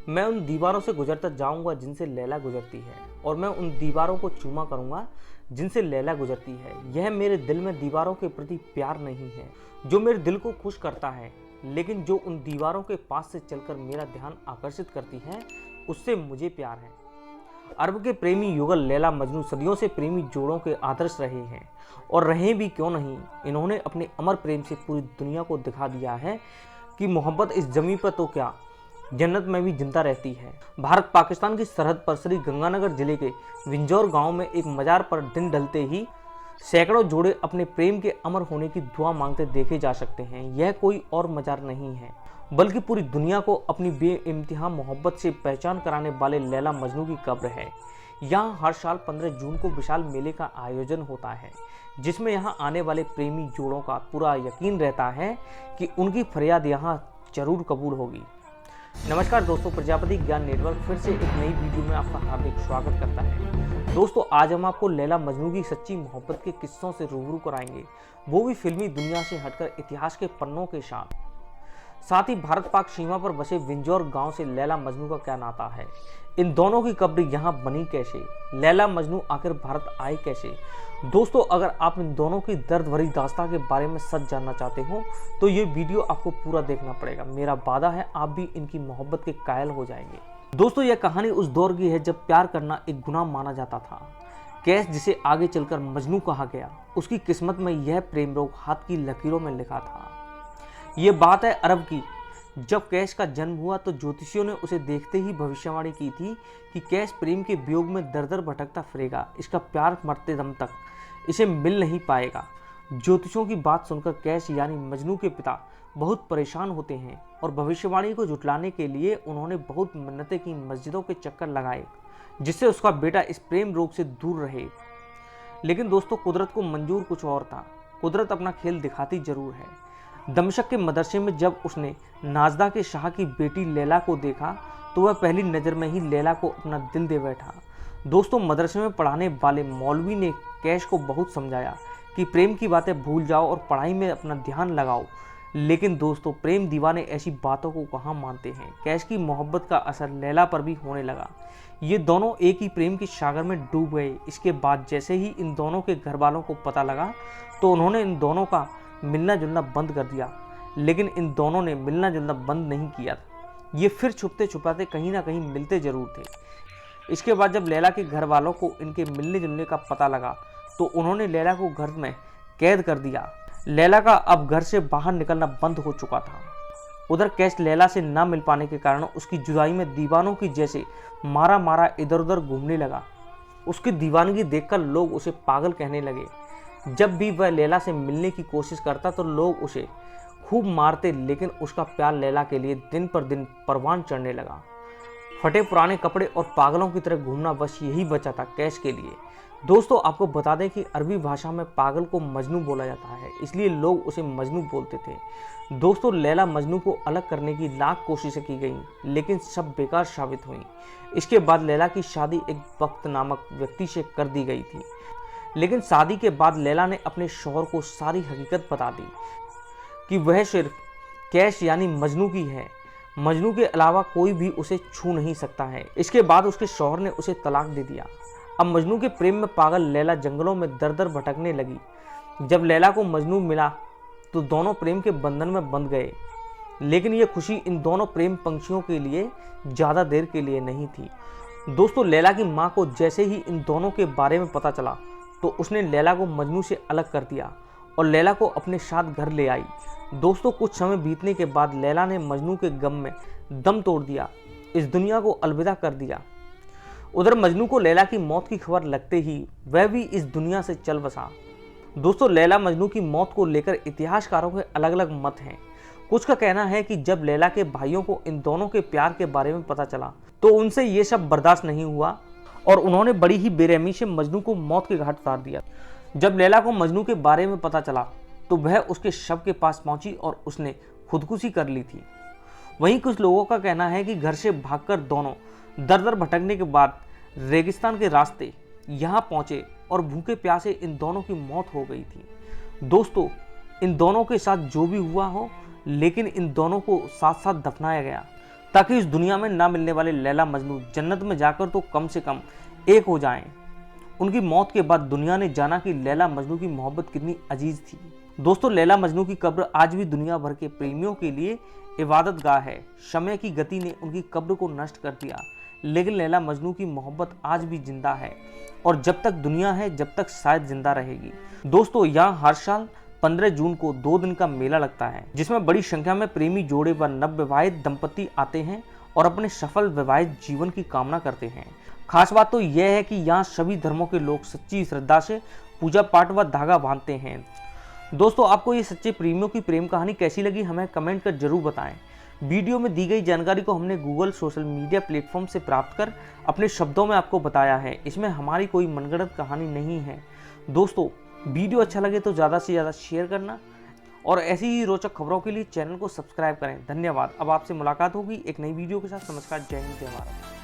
मैं उन दीवारों से गुजरता जाऊंगा जिनसे लैला गुजरती है, और मैं उन दीवारों को चूमा करूंगा जिनसे लैला गुजरती है। यह मेरे दिल में दीवारों के प्रति प्यार नहीं है जो मेरे दिल को खुश करता है, लेकिन जो उन दीवारों के पास से चलकर मेरा ध्यान आकर्षित करती है, उससे मुझे प्यार है। अरब के प्रेमी युगल लैला मजनू सदियों से प्रेमी जोड़ों के आदर्श रहे हैं, और रहे भी क्यों नहीं। इन्होंने अपने अमर प्रेम से पूरी दुनिया को दिखा दिया है कि मोहब्बत इस जमीन पर तो क्या, जन्नत में भी जिंदा रहती है। भारत पाकिस्तान की सरहद पर श्री गंगानगर जिले के विंजौर गांव में एक मजार पर दिन ढलते ही सैकड़ों जोड़े अपने प्रेम के अमर होने की दुआ मांगते देखे जा सकते हैं। यह कोई और मजार नहीं है, बल्कि पूरी दुनिया को अपनी बेइंतहा मोहब्बत से पहचान कराने वाले लैला मजनू की कब्र है। यहाँ हर साल 15 जून को विशाल मेले का आयोजन होता है, जिसमें यहाँ आने वाले प्रेमी जोड़ों का पूरा यकीन रहता है कि उनकी फरियाद यहाँ जरूर कबूल होगी। नमस्कार दोस्तों, प्रजापति ज्ञान नेटवर्क फिर से एक नई वीडियो में आपका हार्दिक स्वागत करता है। दोस्तों, आज हम आपको लैला मजनू की सच्ची मोहब्बत के किस्सों से रूबरू कराएंगे, वो भी फिल्मी दुनिया से हटकर इतिहास के पन्नों के साथ ही भारत पाक सीमा पर बसे विंजौर गांव से लैला मजनू का क्या नाता है, इन दोनों की कब्र यहाँ बनी कैसे, लैला मजनू आखिर भारत आए कैसे। दोस्तों, अगर आप इन दोनों की दर्द भरी दास्तां के बारे में सच जानना चाहते हो तो ये वीडियो आपको पूरा देखना पड़ेगा। मेरा वादा है आप भी इनकी मोहब्बत के कायल हो जाएंगे। दोस्तों, यह कहानी उस दौर की है जब प्यार करना एक गुनाह माना जाता था। कैश, जिसे आगे चलकर मजनू कहा गया, उसकी किस्मत में यह प्रेम रोग हाथ की लकीरों में लिखा था। ये बात है अरब की। जब कैश का जन्म हुआ तो ज्योतिषियों ने उसे देखते ही भविष्यवाणी की थी कि कैश प्रेम के वियोग में दर दर भटकता फिरेगा, इसका प्यार मरते दम तक इसे मिल नहीं पाएगा। ज्योतिषियों की बात सुनकर कैश यानी मजनू के पिता बहुत परेशान होते हैं, और भविष्यवाणी को झुटलाने के लिए उन्होंने बहुत मिन्नतें की, मस्जिदों के चक्कर लगाए, जिससे उसका बेटा इस प्रेम रोग से दूर रहे। लेकिन दोस्तों, कुदरत को मंजूर कुछ और था। कुदरत अपना खेल दिखाती जरूर है। दमशक के मदरसे में जब उसने नाजदा के शाह की बेटी लैला को देखा तो वह पहली नज़र में ही लैला को अपना दिल दे बैठा। दोस्तों, मदरसे में पढ़ाने वाले मौलवी ने कैश को बहुत समझाया कि प्रेम की बातें भूल जाओ और पढ़ाई में अपना ध्यान लगाओ, लेकिन दोस्तों, प्रेम दीवाने ऐसी बातों को कहाँ मानते हैं। कैश की मोहब्बत का असर लैला पर भी होने लगा। ये दोनों एक ही प्रेम के सागर में डूब गए। इसके बाद जैसे ही इन दोनों के घर वालों को पता लगा तो उन्होंने इन दोनों का मिलना जुलना बंद कर दिया। लेकिन इन दोनों ने मिलना जुलना बंद नहीं किया, ये फिर छुपते छुपाते कहीं ना कहीं मिलते जरूर थे। इसके बाद जब लैला के घर वालों को इनके मिलने जुलने का पता लगा तो उन्होंने लैला को घर में कैद कर दिया। लैला का अब घर से बाहर निकलना बंद हो चुका था। उधर कैश लैला से ना मिल पाने के कारण उसकी जुदाई में दीवानों की जैसे मारा मारा इधर उधर घूमने लगा। उसकी दीवानगी देखकर लोग उसे पागल कहने लगे। जब भी वह लैला से मिलने की कोशिश करता तो लोग उसे खूब मारते, लेकिन उसका प्यार लैला के लिए दिन पर दिन परवान चढ़ने लगा। फटे पुराने कपड़े और पागलों की तरह घूमना बस यही बचा था कैश के लिए। दोस्तों, आपको बता दें कि अरबी भाषा में पागल को मजनू बोला जाता है, इसलिए लोग उसे मजनू बोलते थे। दोस्तों, लैला मजनू को अलग करने की लाख कोशिशें की गईं, लेकिन सब बेकार साबित हुई। इसके बाद लैला की शादी एक वक्त नामक व्यक्ति से कर दी गई थी, लेकिन शादी के बाद लैला ने अपने शौहर को सारी हकीकत बता दी कि वह सिर्फ कैश यानी मजनू की है। मजनू के अलावा कोई भी उसे छू नहीं सकता है। इसके बाद उसके शौहर ने उसे तलाक दे दिया। अब मजनू के प्रेम में पागल लैला जंगलों में दर दर भटकने लगी। जब लैला को मजनू मिला तो दोनों प्रेम के बंधन में बंध गए, लेकिन यह खुशी इन दोनों प्रेम पंछियों के लिए ज़्यादा देर के लिए नहीं थी। दोस्तों, लैला की माँ को जैसे ही इन दोनों के बारे में पता चला तो उसने लैला को मजनू से अलग कर दिया और लैला को अपने साथ घर ले आई। दोस्तों, कुछ समय बीतने के बाद लैला ने मजनू के गम में दम तोड़ दिया, इस दुनिया को अलविदा कर दिया। उधर मजनू को लैला की मौत की खबर लगते ही वह भी इस दुनिया से चल बसा। दोस्तों, लैला मजनू की मौत को लेकर इतिहासकारों के अलग अलग मत हैं। कुछ का कहना है कि जब लैला के भाइयों को इन दोनों के प्यार के बारे में पता चला तो उनसे ये सब बर्दाश्त नहीं हुआ और उन्होंने बड़ी ही बेरहमी से मजनू को मौत के घाट उतार दिया। जब लैला को मजनू के बारे में पता चला तो वह उसके शव के पास पहुंची और उसने खुदकुशी कर ली थी। वहीं कुछ लोगों का कहना है कि घर से भागकर दोनों दर दर भटकने के बाद रेगिस्तान के रास्ते यहाँ पहुंचे और भूखे प्यासे इन दोनों की मौत हो गई थी। दोस्तों, इन दोनों के साथ जो भी हुआ हो, लेकिन इन दोनों को साथ साथ दफनाया गया ताकि इस दुनिया में ना मिलने वाले लैला मजनू जन्नत में जाकर तो कम से कम एक हो जाएं। उनकी मौत के बाद दुनिया ने जाना कि लैला मजनू की मोहब्बत कितनी अजीज थी। दोस्तों, लैला मजनू की कब्र आज भी दुनिया भर के प्रेमियों के लिए इबादत गाह है। समय की गति ने उनकी कब्र को नष्ट कर दिया, लेकिन लैला मजनू की मोहब्बत आज भी जिंदा है और जब तक दुनिया है जब तक शायद जिंदा रहेगी। दोस्तों, यहाँ हर साल 15 जून को 2 दिन का मेला लगता है, जिसमें बड़ी संख्या में प्रेमी जोड़े व नवविवाहित दंपति आते हैं और अपने सफल विवाहित जीवन की कामना करते हैं। खास बात तो यह है कि यहाँ सभी धर्मों के लोग सच्ची श्रद्धा से पूजा पाठ व धागा बांधते हैं। दोस्तों, आपको ये सच्चे प्रेमियों की प्रेम कहानी कैसी लगी हमें कमेंट कर जरूर बताएं। वीडियो में दी गई जानकारी को हमने गूगल सोशल मीडिया प्लेटफॉर्म से प्राप्त कर अपने शब्दों में आपको बताया है। इसमें हमारी कोई मनगढ़ंत कहानी नहीं है। दोस्तों, वीडियो अच्छा लगे तो ज़्यादा से ज़्यादा शेयर करना और ऐसी ही रोचक खबरों के लिए चैनल को सब्सक्राइब करें। धन्यवाद। अब आपसे मुलाकात होगी एक नई वीडियो के साथ। नमस्कार, जय हिंद, जय भारत।